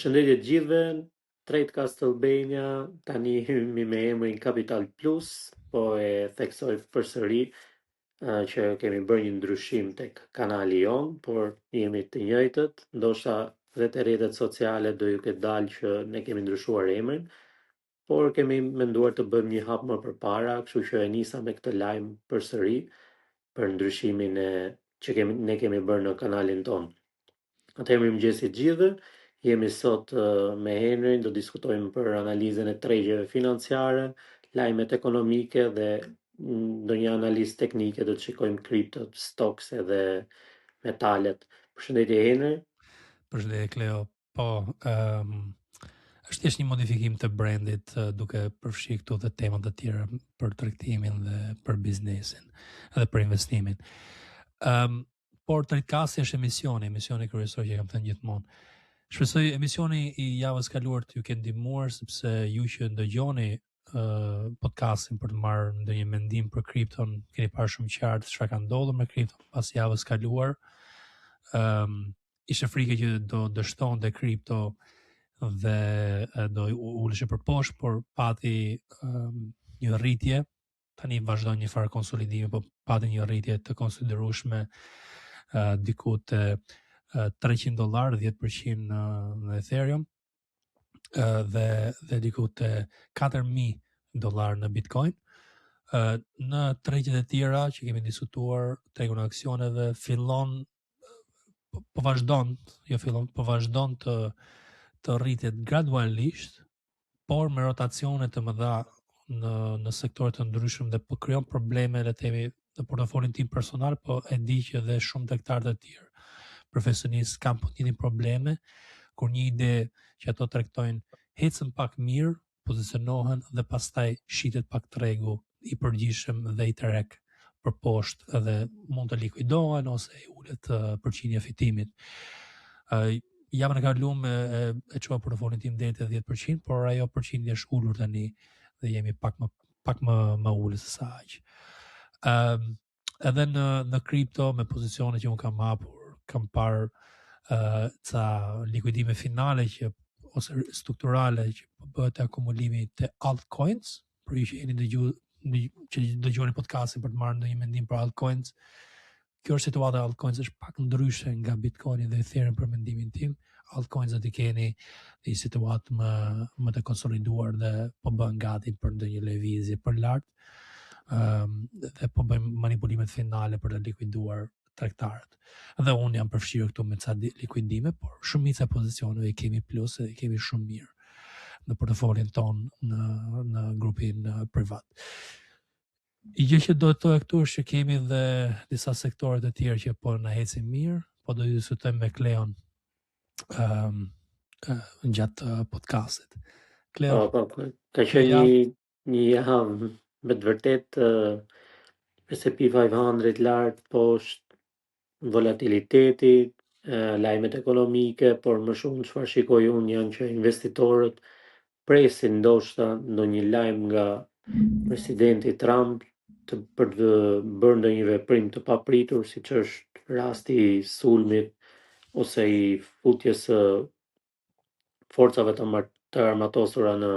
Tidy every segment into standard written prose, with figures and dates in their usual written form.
Përshëndetje të gjithëve, Trade Castlevania tani hymi me emrin Capital Plus, po e theksoj përsëri që kemi bërë një ndryshim tek kanali jon, por jemi të njëjtët, ndoshta dhe te rrjetet sociale do ju ketë dalë që ne kemi ndryshuar emrin, por kemi menduar të bëjmë një hap më përpara, kështu që e nisa me këtë lajm përsëri për ndryshimin që ne kemi bërë në kanalin ton. Atëherë mirëmëngjes të gjithëve. Jemi sot me Henrin, do diskutojmë për analizën e treggjeve financiare, lajmet ekonomike dhe ndonjë analizë teknike, do të shikojmë kriptot, stocks edhe metalet. Përshëndetje Henry. Përshëndetje Kleo. Po, është thjesht një modifikim të brandit duke përfshi këtu dhe temat të tjera për tregtimin dhe për biznesin edhe për investimin. Por Tradecasti është emisioni kryesor që kam thënë gjithmonë. Shpresoj emisioni i javës kaluar të ju ketë ndihmuar, sepse ju që ndëgjoni podcastin për të marrë ndonjë mendim për kripton, keni parë shumë qartë çfarë ka ndodhur me kripton pas javës kaluar. Ishte frikë që do dështonte kripto dhe do uleshë për poshtë, por pati një rritje. Tani vazhdon një farë konsolidimi, por pati një rritje të konsiderueshme diku te $300, 10% në Ethereum dhe diku te $4,000 në Bitcoin. Në tregjet e tjera që kemi diskutuar, tregun e aksioneve fillon po vazhdon të rritet gradualisht, por me rotacione të mëdha në sektore të ndryshëm dhe po krijon probleme le të themi në portofolin tim personal, po e di që dhe shumë tregtarë të tjerë profesionistë kanë një probleme kur një ide që ato tregtojnë ecën pak mirë, pozicionohen dhe pastaj shitet pak tregu i përgjithshëm dhe i treg për poshtë dhe mund të likuidohen ose i ulet përqindja e fitimit. Javën e kaluar e çova portofolin tim deri te 10%, por ajo përqindje është ulur tani dhe jemi pak më ulur se sa aq. Edhe në kripto me pozicione që un kam hapur, kam parë ca likuidime finale ose strukturale që bëhet akumulimi të altcoins, për ju që jeni dëgjoni podcastin për të marrë ndonjë mendim për altcoins. Kjo është situata e altcoins është pak ndryshe nga Bitcoini dhe Ethereum për mendimin tim. Altcoins do të keni një situatë më të konsoliduar dhe po bën gati për ndonjë lëvizje për lart. Dhe po bëjmë manipulimet finale për të likuiduar tregtarët. Dhe unë jam përfshirë këtu me ca likuidime, por shumica e pozicioneve i kemi plus dhe i kemi shumë mirë në portofolin ton në grupin privat. I gjë që do të thoya këtu është që kemi dhe disa sektore të tjerë që po na ecin mirë, po do të diskutojmë me Kleon gjatë podcastit. Kleo, ka qenë një javë me të vërtet S&P 500 lart poshtë, volatiliteti, lajmet ekonomike, por më shumë çfarë shikoj unë janë që investitorët presin ndoshta ndonjë lajm nga presidenti Trump për të bërë ndonjë veprim të papritur, siç është rasti i sulmit ose i futjes së forcave të armatosura në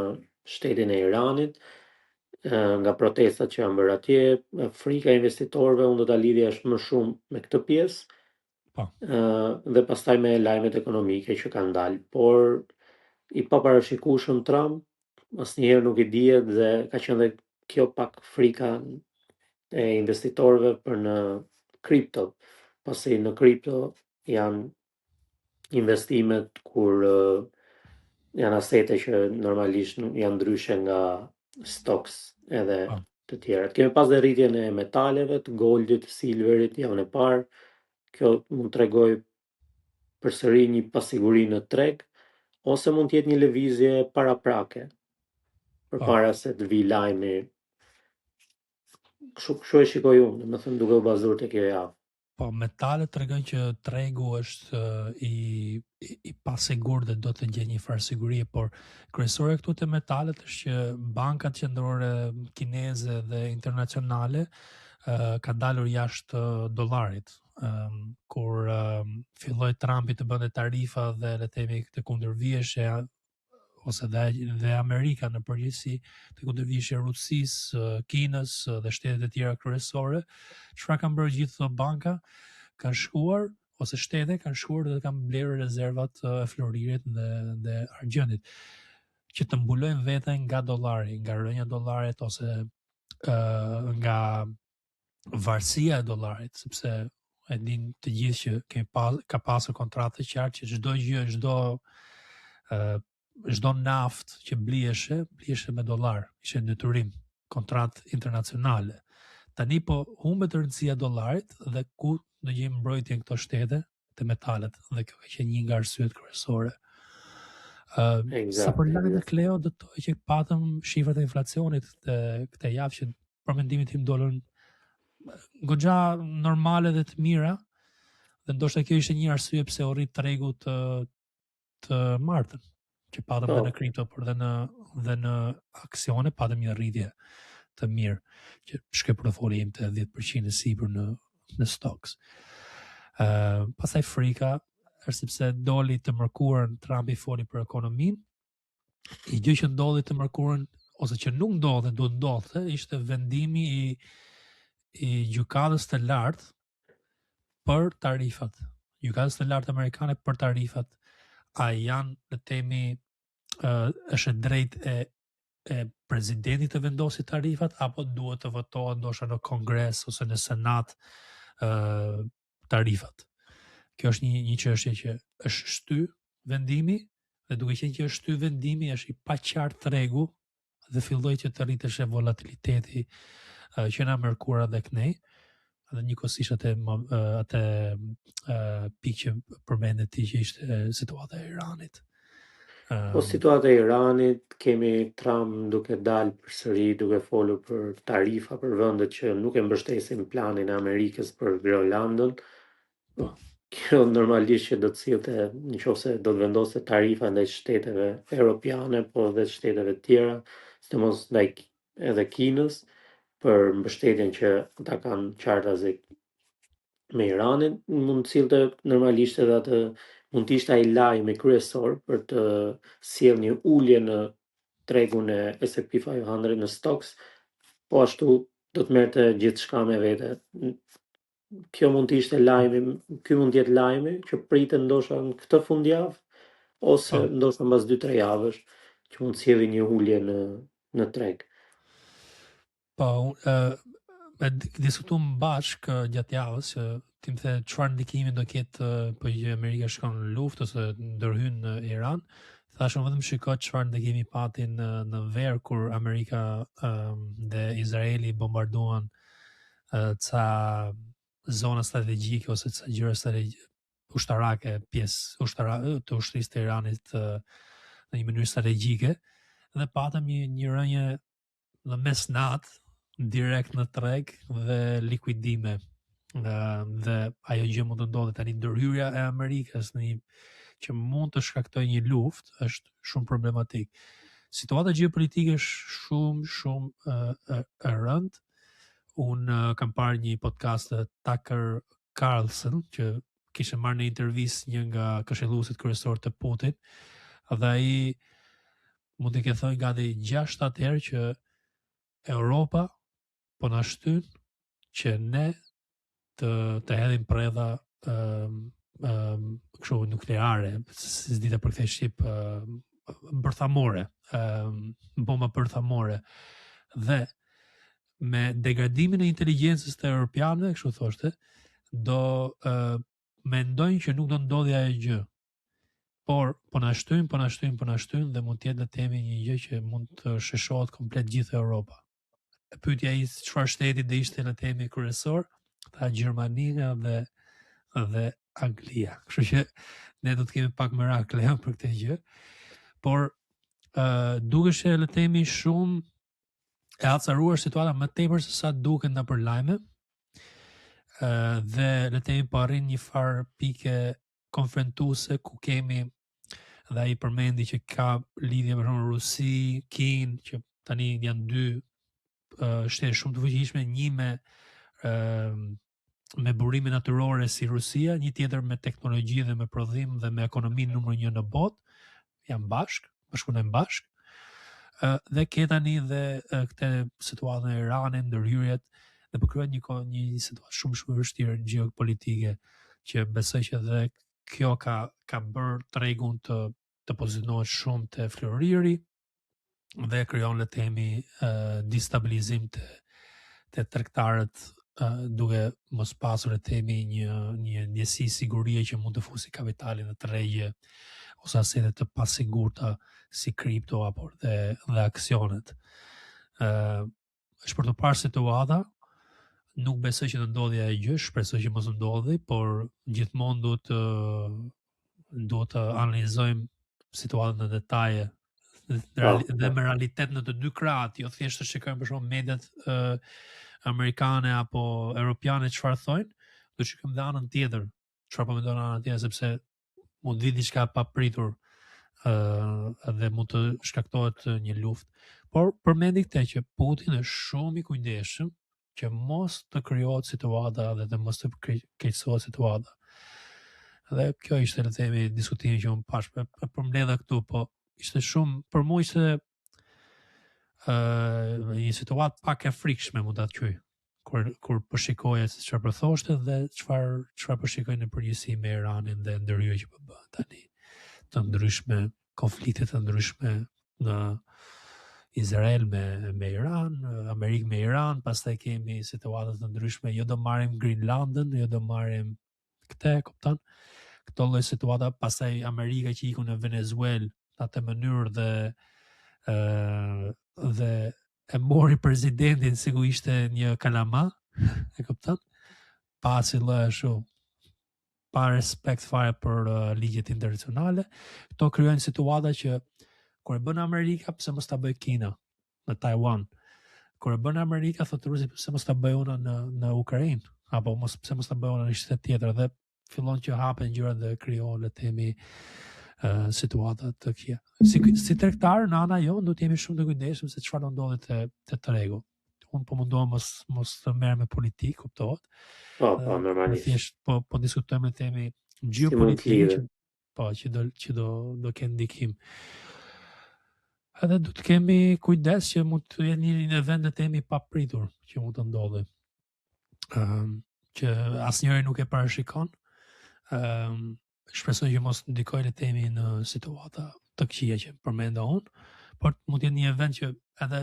shtetin e Iranit, nga protestat që janë bërë atje. Frika e investitorëve unë do ta lidhja më shumë me këtë pjesë. Dhe pastaj me lajmet ekonomike që kanë dalë, por i paparashikueshëm Trump asnjëherë nuk i dihet dhe ka qenë dhe kjo pak frika e investitorëve për në kripto, pasi në kripto janë investimet kur janë asete që normalisht janë ndryshe nga stocks edhe të tjera. Kemi pas dhe rritjen e metaleve, të goldit, silverit, javën e parë. Kjo mund të tregoj përsëri një pasiguri në treg, ose mund të jetë një lëvizje paraprake përpara se të vi lajmi. Kështu e shikoj unë, domethënë duke u bazuar te kjo javë. Po, metalet tregojnë që tregu është i pasigurt dhe do të gjejë një farë sigurie, por kryesore këtu te metalet është që bankat qendrore kineze dhe internacionale ka dalur jashtë dollarit, kur filloi Trumpi të bënte tarifa dhe le të themi të kundërvijeshje ose dhe Amerika në përgjithësi të kundërvijeshje Rusisë, Kinës dhe shtetet e tjera kryesore, çfarë kanë bërë gjithë këto banka? Kanë shkuar ose shtete kanë shkuar dhe kanë blerë rezervat e floririt dhe argjendit që të mbulojnë veten nga dollari, nga rënja e dollarit ose nga varësia e dollarit, sepse e din të gjithë që ka pasur kontratë të qartë që çdo gjë, çdo naftë që bliheshe me dollar, ishte detyrim, kontratë internacionale. Tani po humbet rëndësia e dollarit dhe ku do gjejmë mbrojtjen këto shtete të metalet, dhe kjo ka qenë një nga arsyet kryesore. Sa për lagët e Kleo, do të thotë që patëm shifrat e inflacionit këtë javë që për mendimin tim dolën goxha normale dhe të mira, dhe ndoshta kjo ishte një arsye pse u rrit tregu të martën, që patëm dhe në kripto, por dhe në aksione patëm një rritje të mirë, që shkoi portofoli im të 10% e sipër në stocks. Pastaj frika është sepse doli të mërkurën, Trumpi foli për ekonominë, i gjë që ndodhi të mërkurën, ose që nuk ndodhe, do ndodhte, ishte vendimi i gjykatës të lartë për tarifat. Gjykatës të lartë amerikane për tarifat, a janë, le të themi, është drejt e presidentit të vendosi tarifat, apo duhet të votohet ndoshta në Kongres ose në Senat tarifat. Kjo është një çështje që është shty vendimi, dhe duke qenë që është shty vendimi, është i paqartë tregu dhe filloi që të rriteshe volatiliteti që na mërkura dhe kënej, dhe njëkohësisht atë pikë që përmendet ti që ishte situata e Iranit. Po situata e Iranit, kemi Trump duke dalë përsëri, duke folur për tarifa për vendet që nuk e mbështesin planin e Amerikës për Groenlandën. Kjo normalisht që do të sillte, nëse do të vendosë tarifa ndaj shteteve europiane, po edhe shteteve tjera, sidomos ndaj edhe Kinës, për mbështetjen që ata kanë qartazik me Iranin, mund të sillte normalisht edhe atë, mund të ishte ai lajmi kryesor për të sjellë një ulje në tregun e S&P 500 në stocks, po ashtu do të merrte gjithçka me vete. Kjo mund të ishte lajmi, ky mund të jetë lajmi që pritet ndoshta në këtë fundjavë, ose ndoshta mbas 2-3 javësh, që mund të sjellë një ulje në treg. Po, me diskutuam bashkë gjatë javës që ti më the çfarë ndikimi do ketë po që Amerika shkon në luftë ose ndërhyn në Iran. Thashëm vetëm shiko çfarë ndikimi patin në verë kur Amerika dhe Izraeli bombarduan ca zona strategjike ose ca gjëra ushtarake, pjesë të ushtrisë të Iranit në një mënyrë strategjike, dhe patëm një rënje në mesnat direkt në treg dhe likuidime, dhe ajo gjë mund të ndodhe tani. Ndërhyrja e Amerikës që mund të shkaktojë një luftë është shumë problematik. Situata gjeopolitike është shumë e rëndë. Unë kam parë një podcast të Tucker Carlson që kishte marrë në intervistë një nga këshilluesit kryesor të Putin, dhe ai mund të ketë thënë gati 6-7 herë që Europa po na shtyn që ne të hedhim predha kështu nukleare, si dita për këtë shqip, bërthamore, bomba bërthamore, dhe me degradimin e inteligjencës të europianëve, kështu thoshte, do mendojnë që nuk do ndodhi ajo gjë. Por po na shtyn dhe mund të jetë le të themi një gjë që mund të sheshohet komplet gjithë Europa. Pyetja ishte çfarë shteti do ishte le të themi kryesor, tha Gjermania dhe Anglia. Kështu që ne do të kemi pak merakle për këtë gjë. Por dukeshe le të themi shumë e acaruar situata, më tepër se sa duket nga për lajme, dhe le të themi po arrin një farë pike konfrontuese ku kemi, dhe ai përmendi që ka lidhje me Rusi, Kinë, që tani janë dy shtete shumë të fuqishme, një me me burime natyrore si Rusia, një tjetër me teknologji dhe me prodhim dhe me ekonomi numër 1 në botë, janë bashkunojnë bashkë. Dhe ke tani dhe këtë situatën e Iranit, ndërhyrjet, dhe po krijohet një situatë shumë vështirë gjeopolitike, që besoj që dhe kjo ka bërë tregun të pozitohet shumë të floriri dhe krijon le të themi destabilizim të tregtarët, duke mos pasur le të themi një ndjesi sigurie që mund të fusi kapitalin në tregje ose asete të pasigurta si kripto apo dhe aksionet. Është për të parë situata, nuk besoj që të ndodhi ajo gjë, shpresoj që mos ndodhi, por gjithmonë duhet të analizojmë situatën në detaje dhe me realitet në të dy krahat, jo thjesht të shikojmë për shembull mediat amerikane apo europiane çfarë thonë, do shikojmë dhe anën tjetër, çfarë po mendon ana tjetër, sepse mund vi diçka pa pritur dhe mund të shkaktohet një luftë. Por përmendi këtë që Putin është shumë i kujdesshëm që mos të krijohet situata dhe të mos të keqësohet situata. Dhe kjo ishte le të themi diskutimi që unë pash përmbledha këtu, po ishte shumë, për mua ishte një situatë pak e frikshme mund ta quaj. Kur përshikoje se çfarë po thoshte dhe çfarë përshikoj në përgjithësi me Iranin dhe ndërhyrjet që po bëhen tani, të ndryshme, konflikte të ndryshme në Izrael me Iran, Amerikë me Iran, pastaj kemi situata të ndryshme, jo do marrim Greenlandën, jo do marrim këtë, kupton? Këto lloj situata, pastaj Amerika që iku në Venezuelë, atë mënyrë dhe e mori presidentin sikur ishte një kalama, e kupton? Pa asnjë ashtu, pa respekt fare për ligjet internacionale. Këto krijojnë situata që kur e bën Amerika, pse mos ta bëj Kina në Taiwan? Kur e bën Amerika, thotë Rusi, pse mos ta bëj unë në Ukrainë, apo pse mos ta bëj unë në shtet tjetër, dhe fillon që hapen gjërat dhe krijohen le të themi situata të këqija. Si tregtar në ana jo, duhet jemi shumë të kujdesshëm se çfarë do ndodhi te tregu. Unë po mundohem mos të merrem me politikë, kuptohet. Po, normalisht. Thjesht po diskutojmë le të themi gjeopolitikë, që do kenë ndikim. Edhe du të kemi kujdes që mund të jenë një event le të themi papritur që mund të ndodhi. Që asnjëri nuk e parashikon. Shpresoj që mos ndikoj le të themi në situata të këqija që përmenda unë, por mund të jetë një event që edhe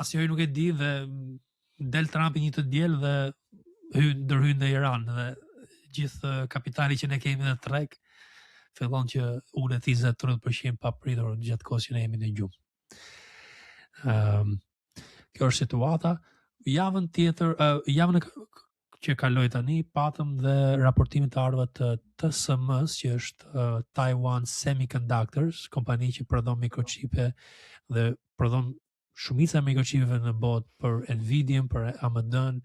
asnjëri nuk e di dhe del Trumpi një të diel dhe ndërhyn në Iran dhe gjithë kapitali që ne kemi në treg fillon që ulet 20-30% papritur gjatë kohës që ne jemi në gjumë. Kjo është situata. Javën tjetër, javën që kaloi tani, patëm dhe raportimin të ardhur të TSM-s, që është Taiwan Semiconductors, kompani që prodhon mikrochipe dhe prodhon shumica e mikrochipeve në botë për Nvidia, për AMD-n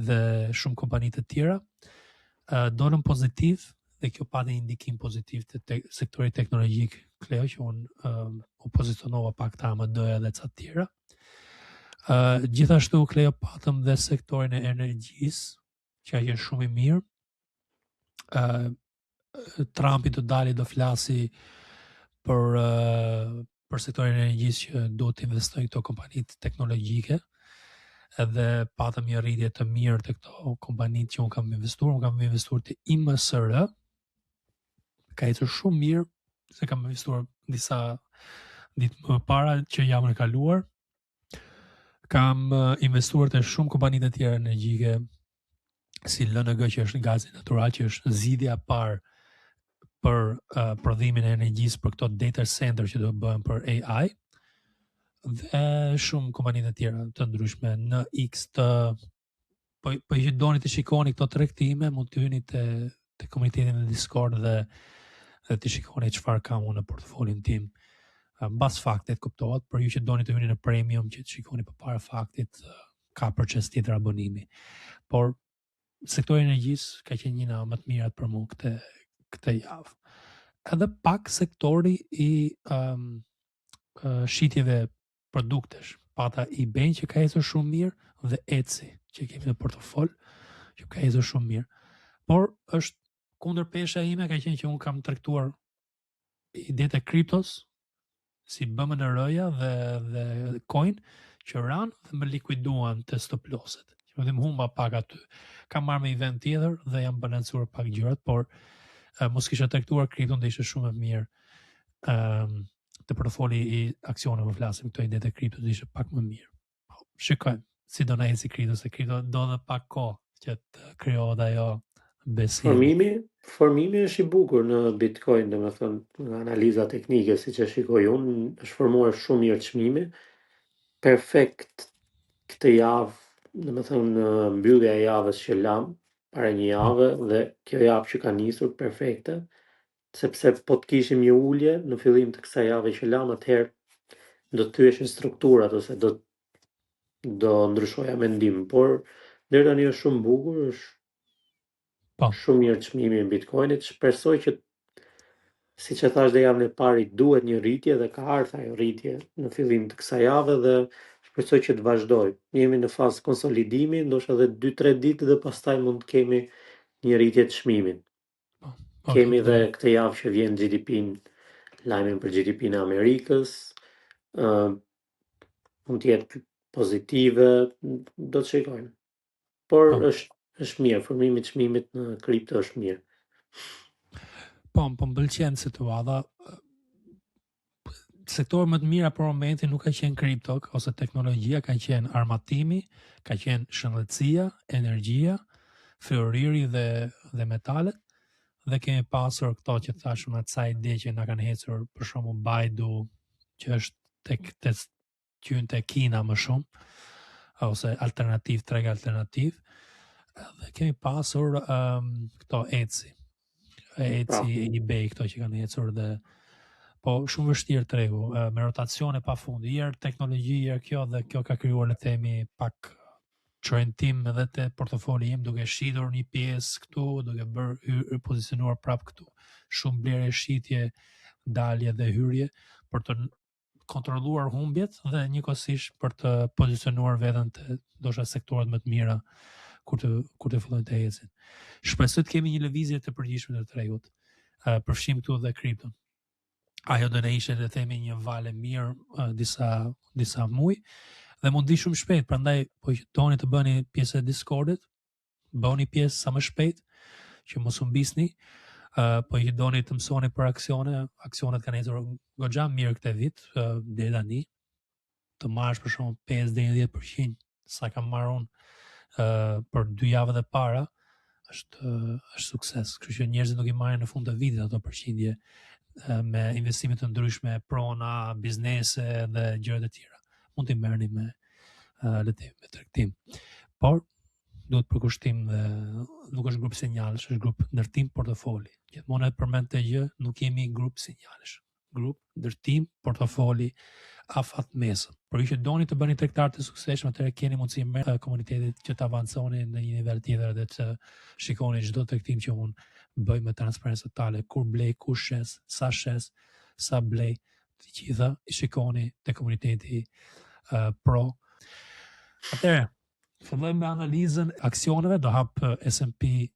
dhe shumë kompani të tjera. Dolën pozitiv dhe kjo pati një ndikim pozitiv të sektorit teknologjik, Kleo, që unë u pozicionova pak të AMD-ja dhe ca tjera. Gjithashtu, Kleo, patëm dhe sektorin e energjisë, që është shumë i mirë. Trumpi do dali do flasi për sektorin e energjisë që duhet të investojnë këto kompanitë teknologjike, edhe patëm një rritje të mirë të këto kompanitë që unë kam investuar të IMSR, ka ecur shumë mirë, se kam investuar disa ditë më para që javën e kaluar. Kam investuar të shumë kompanitë të tjera energjike, si LNG që është gazi natyral, që është zgjidhja parë për prodhimin e energjisë për këto data center që do të bëhen për AI, dhe shumë kompanitë të tjera të ndryshme në X të po që doni të shikoni këto tregtime, mund të hyni te komunitetin e Discord dhe të shikoni çfarë kam unë në portofolin tim. Mbas faktit kuptohet, për ju që doni të hyni në premium që të shikoni përpara faktit, ka proces tjetër abonimi. Por sektori i energjisë ka qenë një nga më të mirat për mua këtë javë. Edhe pak sektori i shitjeve produktesh, pata eBay që ka ecur shumë mirë dhe Etsy që kemi në portofol, që ka ecur shumë mirë. Por është kundër pesha ime ka qenë që unë kam tregtuar idetë e kriptos si BMNR-ja dhe coin që ran dhe më likuiduan të stop losset. Që më humba pak aty. Kam marrë me një vend tjetër dhe jam balancuar pak gjërat, por mos kisha tregtuar kripton dhe ishte shumë më mirë. Të portofoli i aksioneve flasim këto idetë e kriptos ishte pak më mirë. Shikojmë si do na eci kripto, se kripto do dhe pak kohë që të krijohet ajo besimi. Formimi është i bukur në Bitcoin, domethënë nga analiza teknike siç e shikoj unë, është formuar shumë mirë çmimi, perfekt këtë javë, domethënë mbyllja e javës që lam para një jave dhe kjo javë që ka nisur perfekte, sepse po të kishim një ulje në fillim të kësaj jave që lam, atëherë do të thyeshin strukturat ose do ndryshoja mendim, por deri tani është shumë bukur, është shumë mirë çmimi i Bitcoinit. Shpresoj që, siç e thash dhe javën e parë, duhet një rritje dhe ka ardhur ajo rritje në fillim të kësaj jave dhe shpresoj që të vazhdoj. Jemi në fazë konsolidimi, ndoshta edhe 2-3 ditë dhe pastaj mund të kemi një rritje të çmimit. Kemi dhe këtë javë që vjen GDP-n, lajmin për GDP-n e Amerikës, mund të jetë pozitive, do të shikojmë. Por është mirë, formimi i çmimit në kripto është mirë. Po më pëlqen situata. Sektori më të mira për momentin nuk ka qenë kripto ose teknologjia, ka qenë armatimi, ka qenë shëndetësia, energjia, fryrëri dhe metalet. Dhe kemi pasur këto që thashun atë sa ide që na kanë hecur, për shembull Baidu, që është tek qynë te Kina më shumë, ose treg alternativ. Dhe kemi pasur këto Etsy, eBay, këto që kanë hecur dhe po shumë vështirë tregu, me rotacione pafund. Herë teknologji, herë kjo, dhe kjo ka krijuar, le të themi, pak çorientim edhe te portofoli im, duke shitur një pjesë këtu, duke bërë pozicionuar prap këtu. Shumë blerje, shitje, dalje dhe hyrje për të kontrolluar humbjet dhe njëkohësisht për të pozicionuar veten te ndoshta sektoret më të mira kur të fillojnë të ecin. Shpresoj të kemi një lëvizje të përgjithshme të tregut. Përfshim këtu dhe kripton. Ajo do në ishte, le të themi, një vale mirë disa muaj dhe mund di shumë shpejt, prandaj po që doni të bëni pjesë e Discordit, bëni pjesë sa më shpejt që mos u mbisni. Po që doni të mësoni për aksionet kanë ecur goxha mirë këtë vit deri tani. Të marrësh për shembull 5-10% sa kam marrë unë për 2 javët e para është sukses. Kështu që njerëzit nuk i marrin në fund të vitit ato përqindje me investime të ndryshme, prona, biznese dhe gjëra të tjera. Mund t'i merrni me tregtim. Por duhet përkushtim dhe nuk është grup sinjalesh, është grup ndërtim portofoli. Gjithmonë e përmend të gjë, nuk jemi grup sinjalesh. Grup ndërtim portofoli afat mesëm. Por ju që doni të bëni tregtar të suksesshëm, atëherë keni mundësi me komunitetit që të avanconi në një nivel tjetër dhe të shikoni çdo tregtim që unë bëj me transparencë totale, kur blej, kur shes, sa blej, të gjitha i shikoni te komuniteti pro. Atëherë, fillojmë me analizën e aksioneve, do hap S&P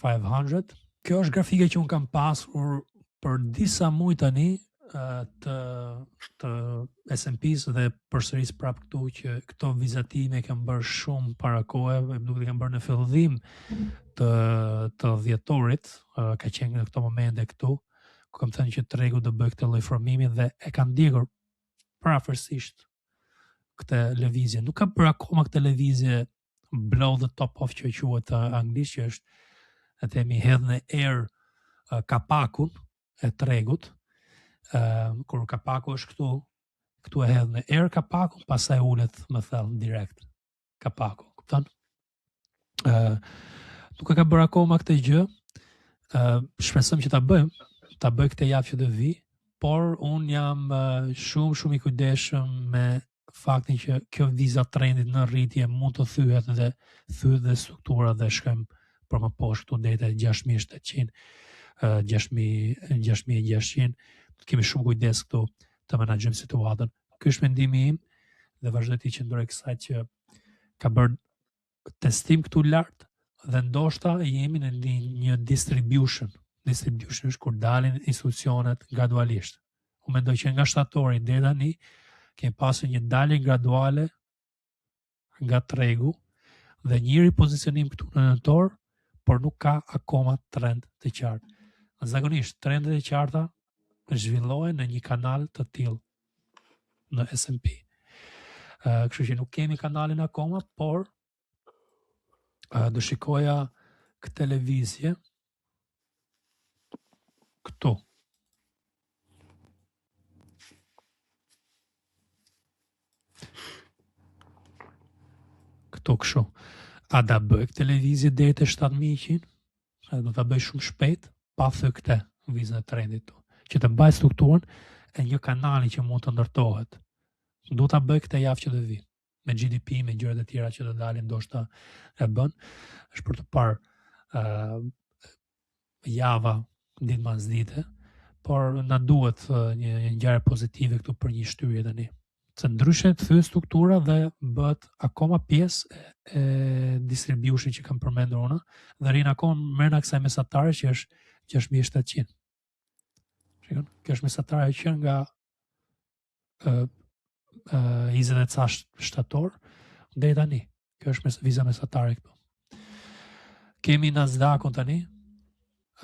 500. Kjo është grafike që unë kam pasur për disa muaj tani të S&P-s dhe përsëris prap këtu që këto vizatime kam bërë shumë para kohe, nuk e kam bërë në fillim të dhjetorit, ka qenë në këto momente këtu, ku kam thënë që tregu do bëj këtë lloj formimi dhe e kam ndjekur parafërsisht këtë lëvizje. Nuk kam bërë akoma këtë lëvizje blow the top off që quhet anglisht, që është, le të themi, hedh në air kapakun e tregut. Kur kapaku është këtu e hedh në air kapakun, pastaj ulet më thellë direkt kapaku. Kupton? Nuk e ka bërë akoma këtë gjë. Shpresojmë që ta bëj këtë javë që do vi, por un jam shumë i kujdesshëm me faktin që kjo viza trendit në rritje mund të thyhet dhe struktura dhe shkojmë për më poshtë këtu deri te 6700, 6600. Të kemi shumë kujdes këtu të menaxhojmë situatën. Ky është mendimi im dhe vazhdoj të qëndroj kësaj që ka bërë testim këtu lart dhe ndoshta jemi në një distribution. Distribution është kur dalin institucionet gradualisht. Unë mendoj që nga shtatori deri tani kemi pasur një dalje graduale nga tregu dhe një ripozicionim këtu në nëntor, por nuk ka akoma trend të qartë. Zakonisht trendet e qarta zhvillohen në një kanal të tillë në S&P. Kështu që nuk kemi kanalin akoma, por do shikoja këtë lëvizje këtu. Këtu kështu. A da bëj këtë lëvizje deri te 7100? A do ta bëj shumë shpejt, pa thënë këtë vizën e trendit tu, që të mbaj strukturën e një kanali që mund të ndërtohet. Do ta bëj këtë javë që do vi, me GDP, me gjërat e tjera që do dalin, ndoshta e bën, është për të parë java ditë mas dite, por na duhet një ngjarje pozitive këtu për një shtyrje tani. Se ndryshe të thyë struktura dhe bëhet akoma pjesë e distribution që kam përmendur unë, dhe rinë akoma mrena kësaj mesatare që është 6700. Shikon, kjo është mesatare që nga 20 ca shtator deri tani. Kjo është viza mesatare këtu. Kemi Nasdaqun tani,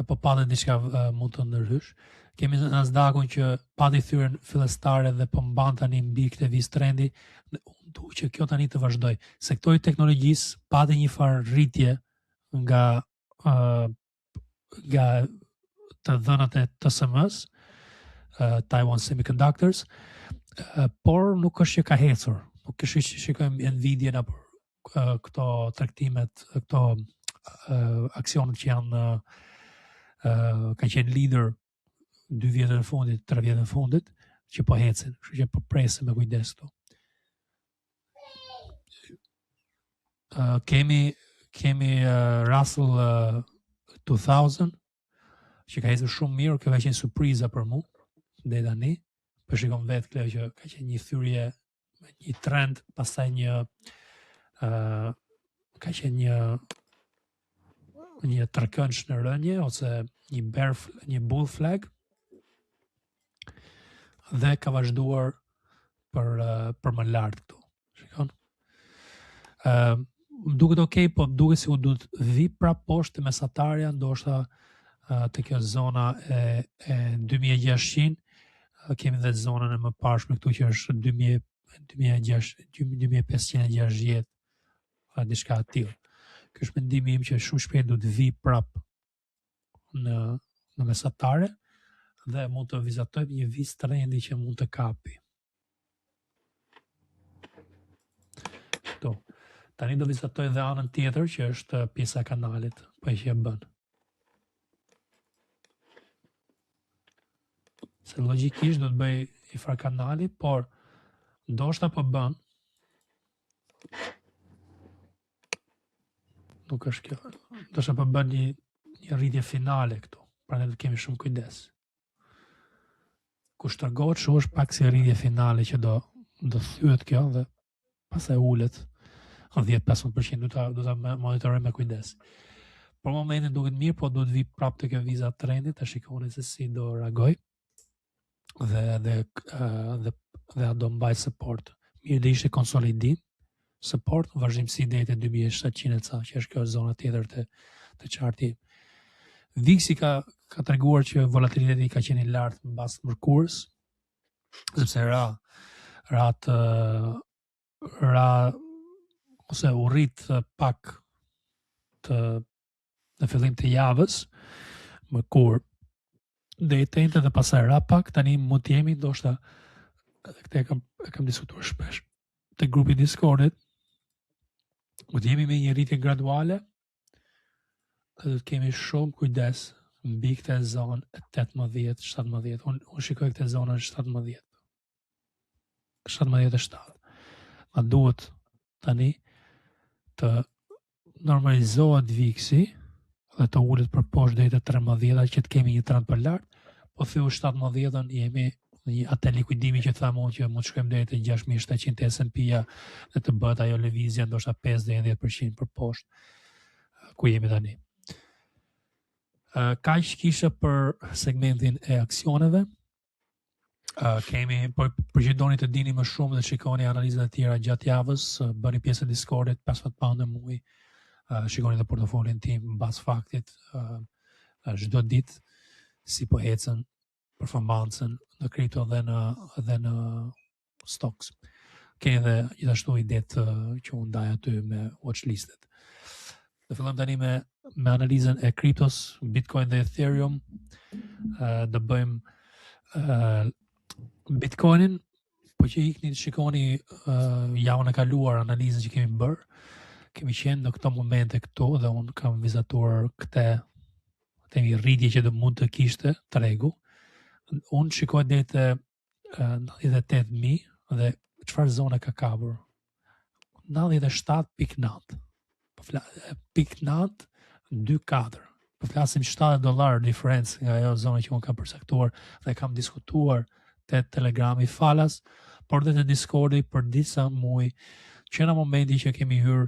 apo patë diçka mund të ndërhysh. Kemi Nasdaqun që pati thyrën fillestare dhe po mban tani mbi këtë vizë trendi, unë dua që kjo tani të vazhdoj. Sektori i teknologjisë pati një farë rritje nga të dhënat e TSM-s, Taiwan Semiconductors, por nuk është që ka hecur. Nuk është që shikojmë Nvidia apo këto tregtimet, këto aksionet që janë ka qenë lider 2 vjetën e fundit, 3 vjetën e fundit, që po hecin, kështu që po presim me kujdes këtu. Kemi Russell 2000 që ka ecur shumë mirë, kjo ka qenë surpriza për mu deri tani. Po shikon vetë kjo që ka qenë një thyrje, një trend, pastaj ka qenë një tërkëndsh në rënje ose një bull flag dhe ka vazhduar për më lart këtu. Shikon? Duket okay, po duket si u duhet vi prap poshtë mesatarja, ndoshta te kjo zona e 2600, kemi dhe zonën e mëparshme këtu që është 2560, diçka e tillë. Ky është mendimi im që shumë shpejt do të vi prap në mesatare dhe mund të vizatojmë një vizë trendi që mund të kapi. Këtu. Tani do vizatoj dhe anën tjetër që është pjesa e kanalit, po që e bën. Se logjikisht do të bëj i far kanali, por ndoshta po bën. Nuk është kjo. Ndoshta po bën një rritje finale këtu. Prandaj do kemi shumë kujdes. Kur shtrëgohet shumë është pak si rritje finale që do thyet kjo dhe pastaj ulet 10-15%, do ta monitorojmë me kujdes. Për momentin duket mirë, po do të vi prapë te kjo viza trendit, ta shikoni se si do reagoj. Dhe a do mbaj support. Mirë dhe ishte konsolidim, support, vazhdimsi deri te 2700 ca, që është kjo zona tjetër të qarti. VIX-i ka treguar që volatiliteti ka qenë i lartë mbas mërkurës, sepse ose u rrit pak në fillim të javës, mërkurë, dhe i tente dhe pasaj ra pak, tani mund t'jemi, ndoshta, këte e kam diskutuar shpesh, te grupi Discordit, mund t'jemi me një rritje graduale, dhe të kemi shumë kujdes mbi këte zonë 18-17. Unë shikoj këte zonën 17. 17-7. Ma duhet tani të normalizohet VIX-i dhe të ullet për poshtë deri te 13 që të kemi një trend për lart, po thyu 17-ën jemi atë likuidimi që thamë unë që mund të shkojmë deri te 6700 të S&P-ja dhe të bëhet ajo lëvizja ndoshta 5-10% për poshtë ku jemi tani. Kaq kisha për segmentin e aksioneve. Kemi, për që doni të dini më shumë dhe shikoni analizat e tjera gjatë javës, bëni pjesë e Discordit 15 pound e muaj, shikoni dhe portofolin tim mbas faktit çdo ditë si po ecën performancën në kripto dhe në stocks. Keni dhe gjithashtu idet që unë ndaj aty me watchlistet. Do fillojmë tani me analizën e kriptos, Bitcoin dhe Ethereum. Do bëjmë Bitcoinin, po që ikni të shikoni javën e kaluar analizën që kemi bërë, kemi qenë në këto momente këtu dhe unë kam vizatuar këtë temi rritje që do mund të kishte tregu. Unë shikoj deri te 98.000 dhe çfarë zone ka kapur? 97.9. Po pikë 2.4. Po flasim $7 diferencë nga ajo zona që unë kam përcaktuar dhe kam diskutuar te Telegrami falas, por dhe te Discordi për disa muaj, që në momenti që kemi hyrë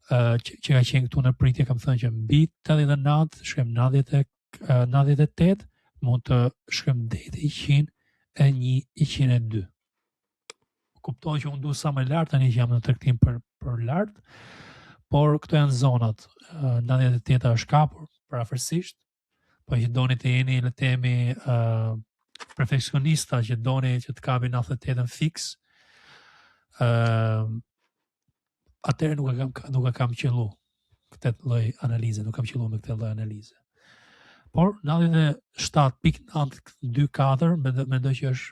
që ka qenë këtu në pritje, kam thënë që mbi 89, shkojmë 98, mund të shkojmë deri 101, 102. Kuptoj që unë du sa më lart tani që jam në tregtim për lart, por këto janë zonat. 98 është kapur parafërsisht, po që doni të jeni le të themi perfeksionista që doni që të kapi 98 fix, atëherë nuk e kam qellu këtë lloj analize, nuk kam qellu me këtë lloj analize. Por 97.924 mendoj që është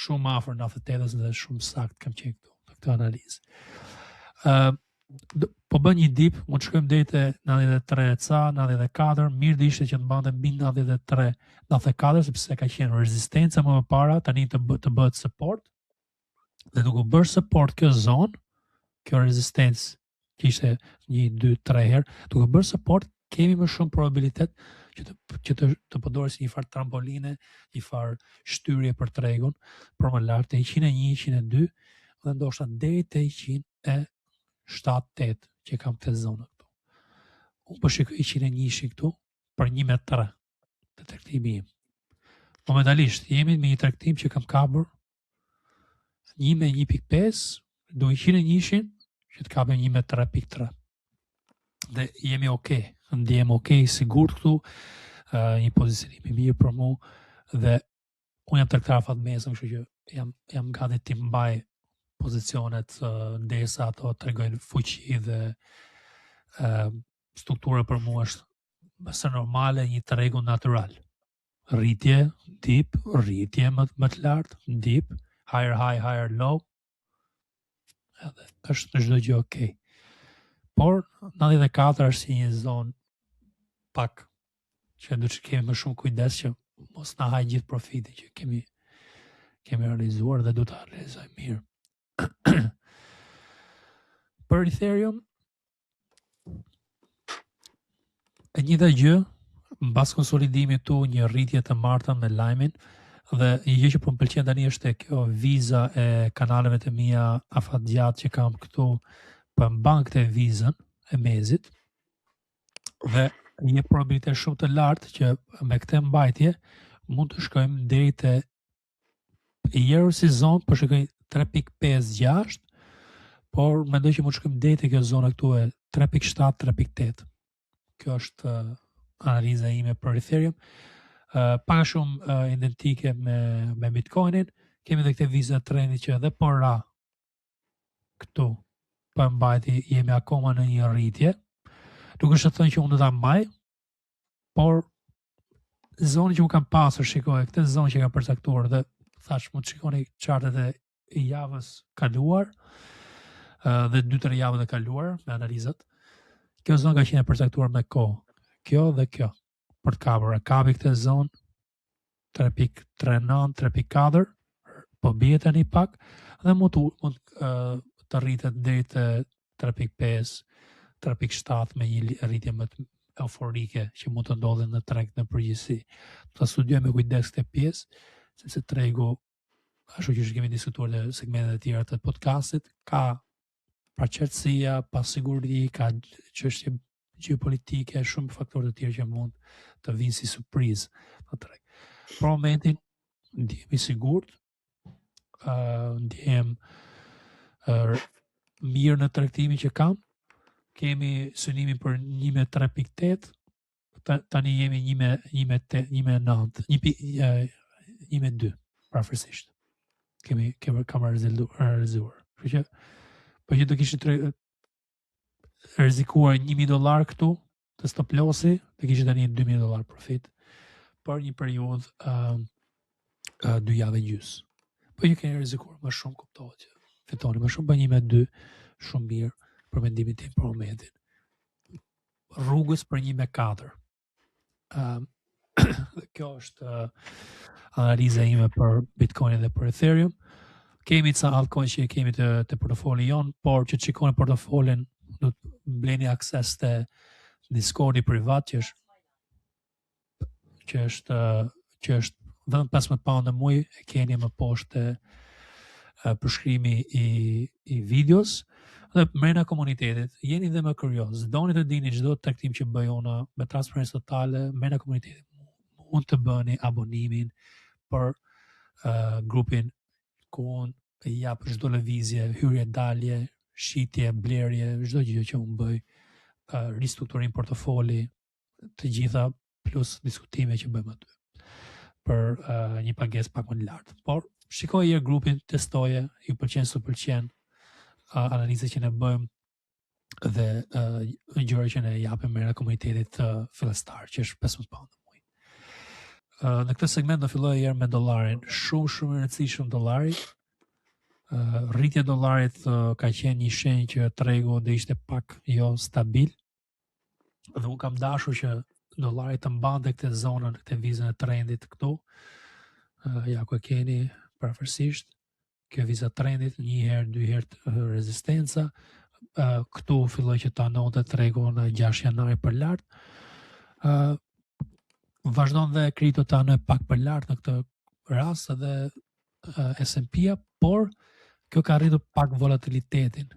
shumë afër 98-s dhe shumë sakt kam qenë këtu në këtë analizë. Po bën një dip, mund të shkojmë deri te 93 ca, 94, mirë do ishte që të mbante mbi 93, 94 sepse ka qenë rezistenca më parë, tani të bëhet support. Dhe duke bërë support kjo zonë, kjo rezistencë që ishte 1, 2, 3 herë, duke bërë support kemi më shumë probabilitet që të përdoret si një farë trampoline, një farë shtyrje për tregun, për më lart te 101, 102 dhe ndoshta deri te 107-8 që kam këtë zonë këtu. Unë po shikoj 101 këtu për 1.3 të tregtimi im. Momentalisht jemi me një tregtim që kam kapur 1.5, do 101 që të kapem 1.3.3. Dhe jemi okay, ndihem okay, sigurt këtu, një pozicionim i mirë për mu dhe unë jam tregtar fatmesëm, kështu që jam gati të mbaj pozicionet ndërsa ato tregojnë fuqi dhe struktura për mua është mëse normale, një tregu natyral. Rritje, dip, rritje më të lartë, dip, higher high, higher low. Edhe është çdo gjë okay. Por 94 është si një zonë pak që duhet të kemi më shumë kujdes që mos na haj gjithë profiti që kemi realizuar dhe duhet ta realizojmë mirë. Për Ethereum e njëjta gjë, mbas konsolidimit tu një rritje të martën me lajmin dhe një gjë që po më pëlqen tani është kjo viza e kanaleve të mia afatgjat që kam këtu për mban këtë vizën e mezit dhe një probabilitet shumë të lartë që me këtë mbajtje mund të shkojmë deri te Euro si zonë, po shikoj 3.56, por mendoj që mund të shkojmë deri te kjo zona këtu e 3.7, 3.8. Kjo është analiza ime për Ethereum. Pak shumë identike me Bitcoinin. Kemi edhe këtë vizë trendi që edhe po ra këtu për mbajtje jemi akoma në një rritje. Nuk është të thënë që unë do ta mbaj, por zonë që unë kam pasur, shikoj, këtë zonë që kam përcaktuar dhe thash mund të shikoni chartet e javës kaluar dhe 2-3 javët e kaluar me analizat. Kjo zonë ka qenë përcaktuar me kohë. Kjo dhe kjo për të kapur. Kapi këtë zonë 3.39, 3.4, po bie tani pak dhe mund të rritet deri te 3.5, 3.7 me një rritje më të euforike që mund të ndodhin në treg në përgjithësi. Ta studiojmë me kujdes këtë pjesë sepse tregu, ashtu që kemi diskutuar në segmentet e tjera të podcastit, ka paqartësia, pasiguri, ka çështje gjeopolitike, shumë faktorë të tjerë që mund të vinë si surprizë në treg. Për momentin ndihemi sigurt, ndihem mirë në tregtimin që kam. Kemi synimin për 1.3.8, tani jemi 1.2 prafërsisht. Kam realizuar. Kështu që po që do kishit rrezikuar $1.000 këtu të stop lossi, do kishit tani $2.000 profit për një periudhë 2 javë e gjys. Po që keni rrezikuar më shumë, kuptohet që fitoni më shumë, për 1.2 shumë mirë për mendimin tim për momentin. Rrugës për 1.4. Kjo është analiza ime për Bitcoin dhe për Ethereum. Kemi ca altcoin që kemi të portofoli jonë, por që të shikoni portofolin do të bleni akses të Discordi privat që është vetëm 15 pound në muaj, e keni më poshtë përshkrimi i videos dhe mrena komunitetit. Jeni dhe më kurioz, doni të dini çdo tregtim që bëj unë me transparencë totale, mrena komunitetit mund të bëni abonimin për grupin ku unë jap çdo lëvizje, hyrje, dalje, shitje, blerje, çdo gjë që unë bëj, ristrukturim portofoli, të gjitha plus diskutime që bëjmë aty për një pagesë pak më lartë. Por shikoj herë grupin, testoje, ju pëlqen s'u pëlqen analizat që ne bëjmë dhe gjëra që ne japim me komunitetit fillestar, që është 15 pound në muaj. Në këtë segment do filloj herë me dollarin. Shumë i rëndësishëm dollari. Rritja e dollarit ka qenë një shenjë që tregu do ishte pak jo stabil. Dhe unë kam dashur që dollari të mbante këtë zonën, këtë vizën e trendit këtu. Ja ku e keni parafërsisht. Kjo viza trendit, 1 herë, 2 herë rezistenca. Këtu filloi që ta nonte tregu në 6 janari për lart. Vazhdon dhe kripto ta në pak për lart në këtë rast edhe S&P-a, por kjo ka rritur pak volatilitetin,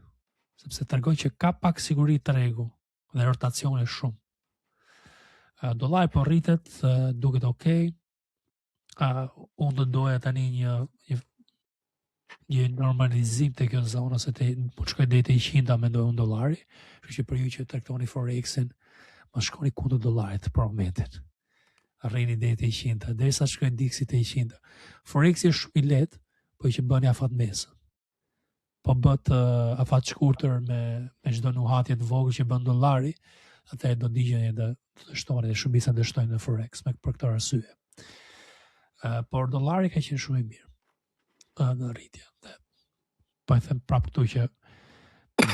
sepse tregon që ka pak siguri tregu dhe rotacione shumë. Dollari po rritet, duket okay. Unë do doja tani një normalizim të kjo zonë, ose të shkoj deri te 100 mendoj unë dollari, kështu që për ju që trektoni Forex-in, mos shkoni kundër dollarit për momentin. Arrini deri te 100, derisa shkoj diksi te 100. Forex-i është shumë i lehtë, po që bëni afat mesë. Po bët afat shkurtër me çdo nuhatje të vogël që bën dollari, atëherë do digjeni edhe të shtohen dhe shumica dështojnë në Forex me për këtë arsye. Por dollari ka qenë shumë i mirë në rritje. Po e them prapë këtu që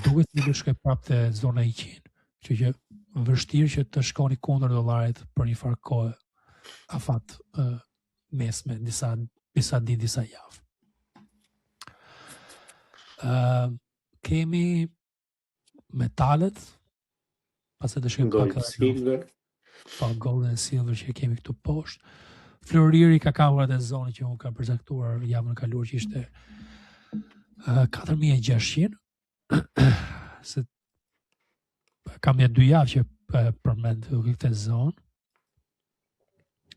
duhet të shkoj prapë te zona 100, kështu që vështirë që të shkoni kundër dollarit për një farë kohë afat mesme, disa ditë, disa javë. Kemi metalet, pastaj të shkojmë Gold, silver. Pa gold and silver që kemi këtu poshtë. Floriri ka kavurat e zonë që unë ka përcaktuar javën e kaluar që ishte 4.600. Se kam ja 2 javë që përmend këtë zonë.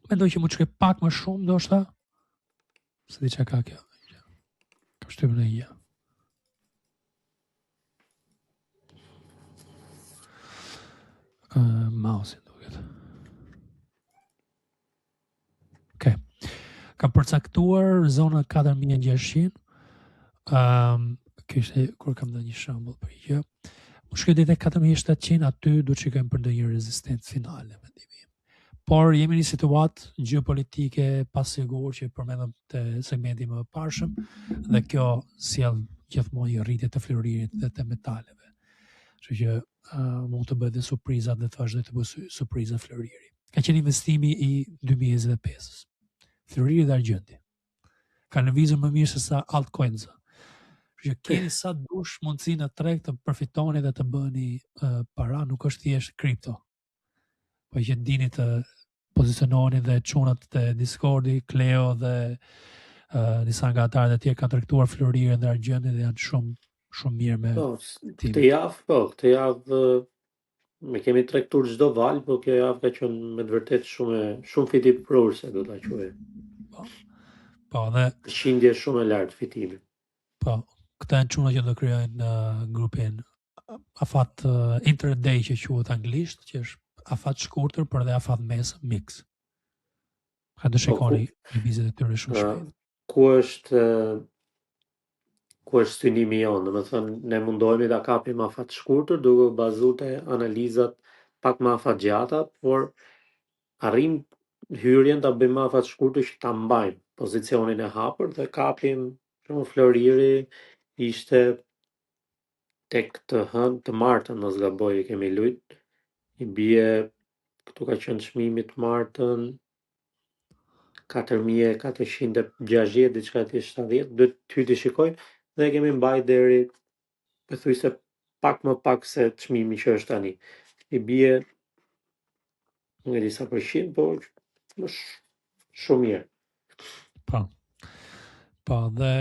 Mendoj që mund të shkoj pak më shumë ndoshta. Se di çka ka kjo. Kam shtypën e ja. Mouse duket. Okay. Kam përcaktuar zona 4.600. Kishte kur kam dhënë një shembull për gjë. Më shkoj deri te 4.700, aty do të shikojmë për ndonjë rezistencë finale mendimi im. Por jemi në një situatë gjeopolitike pasigur që përmendëm te segmenti më parshëm dhe kjo sjell gjithmonë një rritje të floririt dhe të metaleve. Kështu që mund të bëhet dhe surpriza dhe të vazhdoj të bëj surpriza floriri. Ka qenë investimi i 2025-s. Floriri dhe argjendi. Ka lëvizur më mirë se sa altcoins. Që keni sa dush mundësi në treg të përfitoni dhe të bëni para, nuk është thjesht kripto. Po që dini të poziciononin dhe çunat të Discordi, Cleo dhe disa nga atarët e tjerë kanë tregtuar Florirën dhe Argjendin dhe janë shumë mirë me këtë javë me kemi tregtuar çdo val, po kjo javë ka qenë me të vërtetë shumë fitipërse do ta quaj. Po, dhe përqindje shumë e lartë fitimi. Po, këta janë çuna që do krijojnë grupin afat interday që quhet anglisht, që është afat shkurtër por dhe afat mes mix. Ka do shikoni lëvizjet e tyre shumë shpejt. Ku është synimi jonë, domethënë ne mundohemi ta kapim afat shkurtër duke bazuar te analizat pak më afat gjata, por arrim hyrjen ta bëjmë afat shkurtër që ta mbajmë pozicionin e hapur dhe kapim shumë Floriri ishte tek të martën mos gaboj kemi lujt, i bie këtu ka qenë çmimi të martën 4460 diçka ti 70, do ty të shikoj dhe kemi mbaj deri pothuajse pak më pak se çmimi që është tani. I bie në disa përqind, por shumë mirë. Po, dhe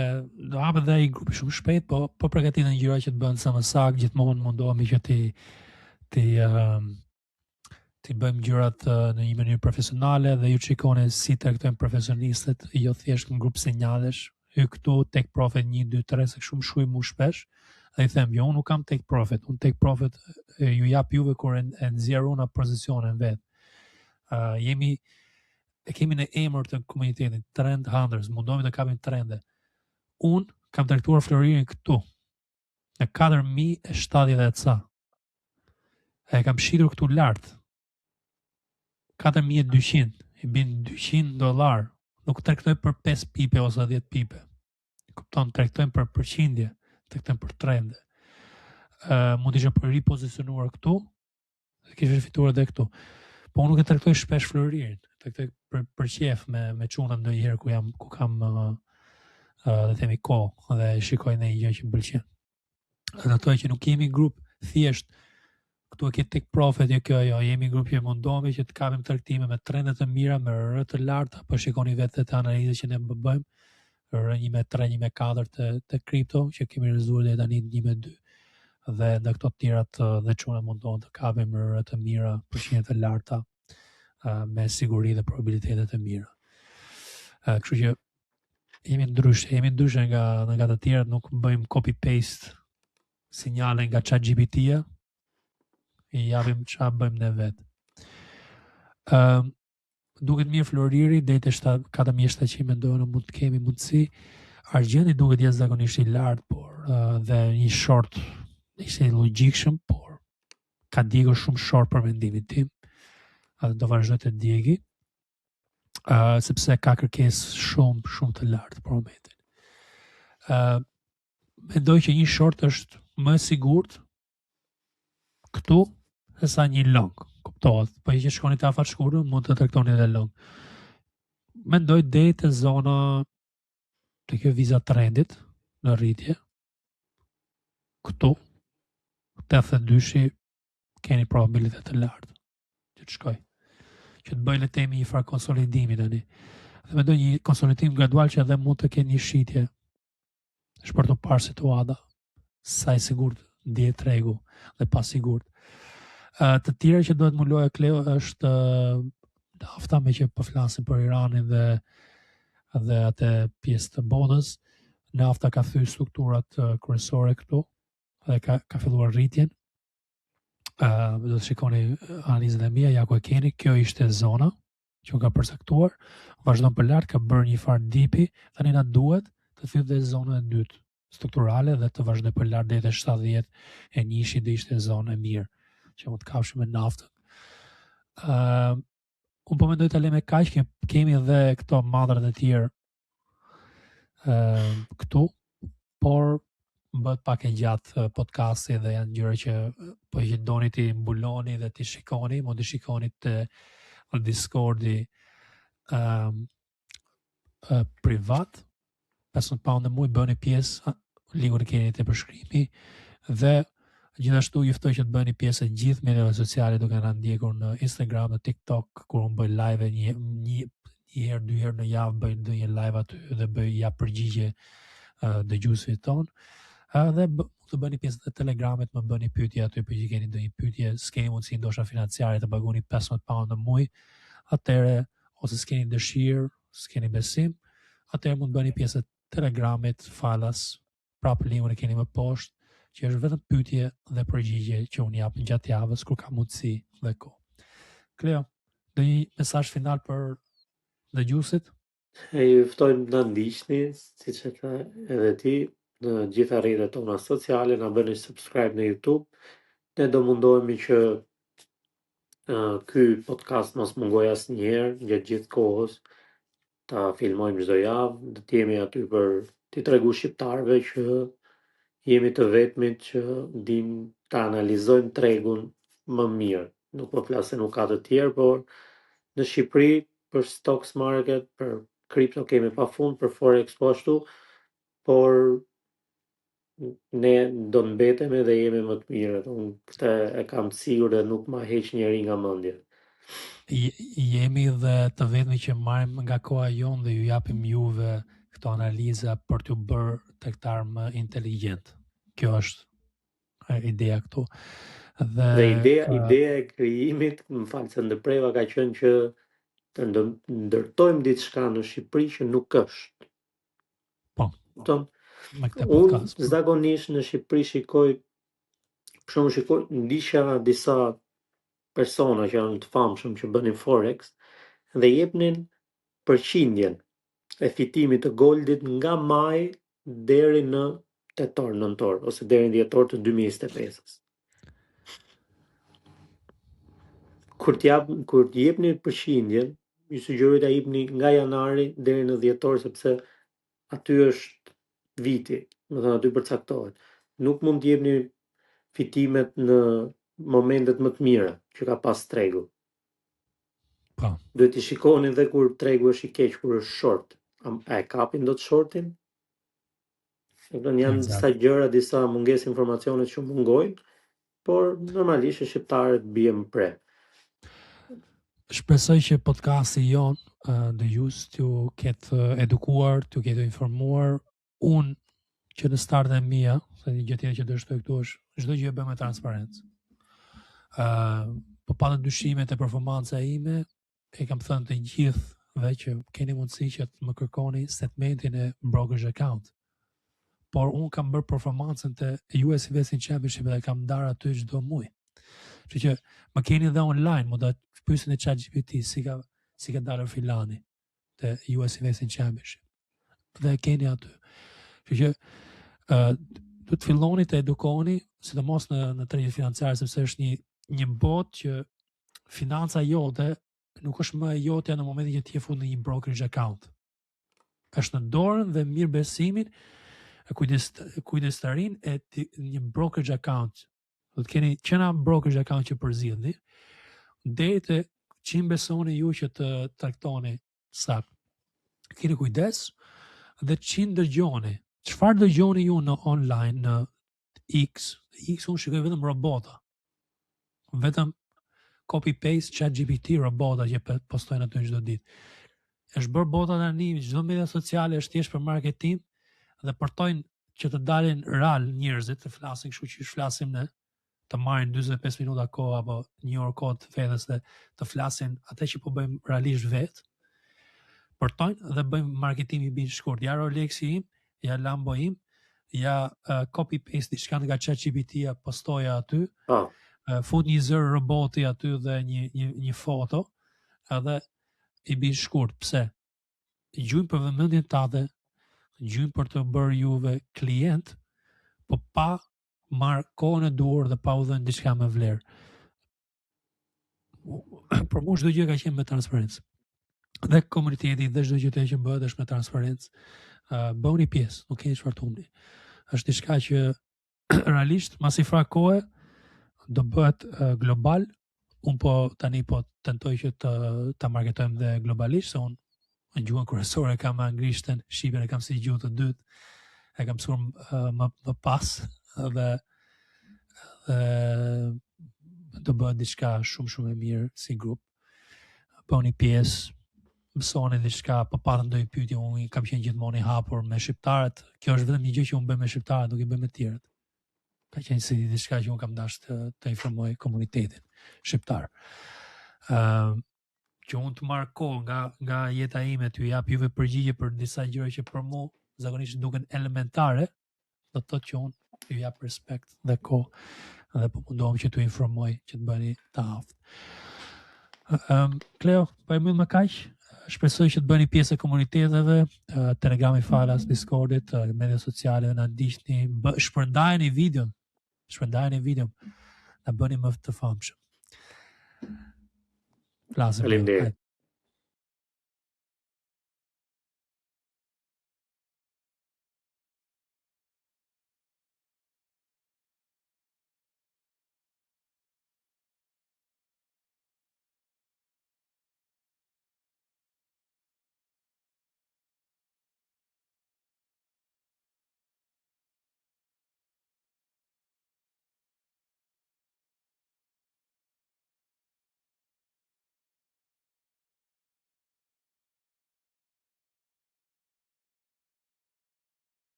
do hapet dhe i grupi shumë shpejt, po përgatiten gjëra që të bëhen sa më saktë, gjithmonë mundohemi që ti bëjmë gjërat në një mënyrë profesionale dhe ju shikoni si trajtojnë profesionistët, jo thjesht në grup sinjalesh. Hy këtu Take Profit 1 2 3 se shumë shuj mu shpesh dhe i them, jo, unë nuk kam Take Profit, unë Take Profit ju jap juve kur e nxjerr unë pozicionin vet. Kemi në emër të komunitetit Trend Hunters, mundohemi të kapim trende. Unë kam trajtuar Floririn këtu në 4070 ca. E kam shitur këtu lart. 4200, i bin $200. Nuk tregtojmë për 5 pipe ose 10 pipe. Kupton, tregtojmë për përqindje, tregtojmë për trende. Mund të ishe për ripozicionuar këtu, dhe kishe fituar edhe këtu. Po unë nuk e tregtoj shpesh Floririn, tregtoj për qef me çunat ndonjëherë ku kam dhe themi kohë dhe shikoj në një gjë që më pëlqen. Dhe ato që nuk jemi grup thjesht këtu e ke Take Profit, jo, jemi grup që mundohemi që të kapim tregtime me trende të mira, me rë të larta, po shikoni vetë të analizat që ne bëjmë, rë 1 me 3, 1 me 4 të kripto, që kemi realizuar deri tani 1 me 2. Dhe në këto të tjerat dhe çuna mundohen të kapim rë të mira, përqindje të larta, me siguri dhe probabilitete të mira. Kështu që jemi ndryshe nga të tjerat, nuk bëjmë copy-paste sinjale nga ChatGPT-ja, i japim ç'a bëjmë ne vetë. Duket mirë Floriri, deri te 4700 mendoj në mund të kemi mundësi. Argjendi duket jashtëzakonisht i lartë, por dhe një short ishte i logjikshëm, por ka djegur shumë short për mendimin tim. Atë do vazhdoj të djegi, sepse ka kërkesë shumë të lartë për momentin. Mendoj që një short është më sigurt këtu se sa një long, kuptohet. Po që shkoni të afat shkurtër, mund të tregtoni edhe long. Mendoj deri te zona të kjo viza trendit në rritje. Këtu 82 keni probabilitet të lartë që të shkoj. Që të bëjë le temi një farë konsolidimi tani. Dhe mendoj një konsolidim gradual që edhe mund të kenë një shitje. Është për të parë situata, sa i sigurt ndihet tregu dhe pa sigurt. Të tjera që duhet muloja Kleo është nafta, me që po flasim për Iranin dhe atë pjesë të botës. Nafta ka thyer strukturat kryesore këtu dhe ka filluar rritjen. Do të shikoni analizën e mia, ja ku e keni, kjo ishte zona që ka përcaktuar, vazhdon për lart, ka bërë një farë dipi, tani na duhet të thyet dhe zonën e dytë strukturale dhe të vazhdoj për lart deri te 70 e njëshi dhe ishte zonë e mirë që mund të kafshim me naftën. Unë po mendoj të lejmë kaq, kemi edhe këto madrat e tjerë këtu, por bëhet pak e gjatë podcasti dhe janë gjëra që po që doni ti mbuloni dhe ti shikoni, mund të shikoni të Discordi privat, 15 pound e muaj bëni pjesë, linkun e keni te përshkrimi dhe Gjithashtu ju ftoj që të bëni pjesë të gjithë mediave sociale duke na ndjekur në Instagram, në TikTok, kur unë bëj live një herë, 2 herë në javë bëj ndonjë live aty dhe bëj përgjigje dëgjuesve ton. Dhe të bëni pjesë të Telegramit, më bëni pyetje aty për që keni ndonjë pyetje, s'keni mundësi ndoshta financiare të paguani 15 pound në muaj, atëre ose s'keni dëshirë, s'keni besim, atëre mund të bëni pjesë të Telegramit, falas, prapë linkun e keni më poshtë, që është vetëm pyetje dhe përgjigje që unë jap gjatë javës kur ka mundësi dhe kohë. Kleo, do një mesazh final për dëgjuesit? Ju ftojmë të na ndiqni, siç e tha edhe ti, në gjitha rrjetet tona sociale, na bëni subscribe në YouTube. Ne do mundohemi që ky podcast mos mungoj asnjëherë gjatë gjithë kohës. Ta filmojmë çdo javë, do të jemi aty për t'i tregu shqiptarëve që jemi të vetmit që dim ta analizojmë tregun më mirë. Nuk po flas se nuk ka të tjerë, por në Shqipëri për stocks market, për kripto kemi pafund, për forex po ashtu, por ne do të mbetemi dhe jemi më të mirë. Unë këtë e kam sigur dhe nuk ma heq njeri nga mendja. Jemi dhe të vetmi që marrim nga koha jonë dhe ju japim juve këto analiza për t'ju bërë tregtar më inteligjent. Kjo është ideja këtu. Dhe ideja e krijimit, më fal se ndërpreva, ka qenë që të ndërtojmë diçka në Shqipëri që nuk është. Po. Me këtë podcast. podcast. Unë zakonisht në Shqipëri shikoj ndisha disa persona që janë të famshëm që bënin forex dhe jepnin përqindjen e fitimit të goldit nga maj deri në tetor, nëntor, ose deri në dhjetor të 2025-s. Kur t'jepni përqindjen, ju sugjeroj ta jepni nga janari deri në dhjetor, sepse aty është viti, do të thënë aty përcaktohet. Nuk mund të jepni fitimet në momentet më të mira që ka pas tregu. Po. Duhet t'i shikoni dhe kur tregu është i keq, kur është short. A e kapin do të shortin? Janë disa gjëra, disa mungesë informacione që mungojnë, por normalisht shqiptarët bien pre. Shpresoj që podcasti jon dëgjues t'ju ketë edukuar, t'ju ketë informuar. Unë që në startën e mia, se një gjë tjetër që do shtoj këtu është çdo gjë e bëj me transparencë. Po pa dyshimet e performanca ime, e kam thënë të gjithëve që keni mundësi që të më kërkoni statementin e brokerage account. Por unë kam bërë performancën të US Investing Championship dhe kam ndarë aty çdo muaj. Kështu që më keni dhe online, më do të pyesni në ChatGPT si ka dalë filani të US Investing Championship. Dhe keni aty. Kështu që do të filloni të edukoni, sidomos në tregjet financiare, sepse është një botë që financa jote nuk është më jotja në momentin që ti e fut në një brokerage account. Është në dorën dhe mirëbesimin kujdestarin e një brokerage account. Do të keni qena brokerage account që përzidhni, deri te çim besoni ju që të traktoni sakt. Keni kujdes dhe çim dëgjoni. Çfarë dëgjoni ju në online në X unë shikoj vetëm robota. Vetëm copy paste ChatGPT robota që postojnë aty çdo ditë. Është bërë bota tani, çdo media sociale është thjesht për marketing dhe përtojnë që të dalin real njerëzit të flasin kështu që flasim ne, të marrin 45 minuta kohë apo 1 orë kohë të vetes dhe të flasin atë që po bëjmë realisht vetë. Përtojnë dhe bëjmë marketing i bin shkurt. Ja Rolexi im, ja Lambo im, ja copy paste diçka nga ChatGPT-ja postoja aty. Fut një zër roboti aty dhe një foto, edhe i bin shkurt. Pse? Gjujmë për vëmendjen tate, gjujmë për të bërë juve klient, po pa marrë kohën e duhur dhe pa u dhënë diçka me vlerë. Për mua çdo gjë ka qenë me transparencë. Dhe komuniteti dhe çdo gjë që bëhet është me transparencë. Bëuni pjesë, nuk keni çfarë humni. Është diçka që realisht mas i frak kohe do bëhet global. Unë po tani po tentoj që ta marketojmë dhe globalisht, se unë në gjuhën kryesore kam anglishtën, shqipen e kam si gjuhë të dytë, e kam mësuar më pas dhe do bëhet diçka shumë e mirë si grup. Bëni pjesë, mësoni diçka, po patëm ndonjë pyetje, unë kam qenë gjithmonë i hapur me shqiptarët. Kjo është vetëm një gjë që unë bëj me shqiptarët, nuk i bëj me të tjerët. Ka qenë si diçka që unë kam dashur të informoj komunitetin shqiptar. Që unë të marr kohë nga jeta ime t'ju jap juve përgjigje për disa gjëra që për mua zakonisht duken elementare, do të thotë që unë ju jap respekt dhe kohë dhe po mundohem që t'ju informoj që të bëni të aftë. Kleo, po e mbyll më kaq. Shpresoj që të bëni pjesë e komuniteteve, Telegrami falas, Discordit, media sociale, na ndiqni, shpërndajeni videon, na bëni më të famshëm. Faleminderit.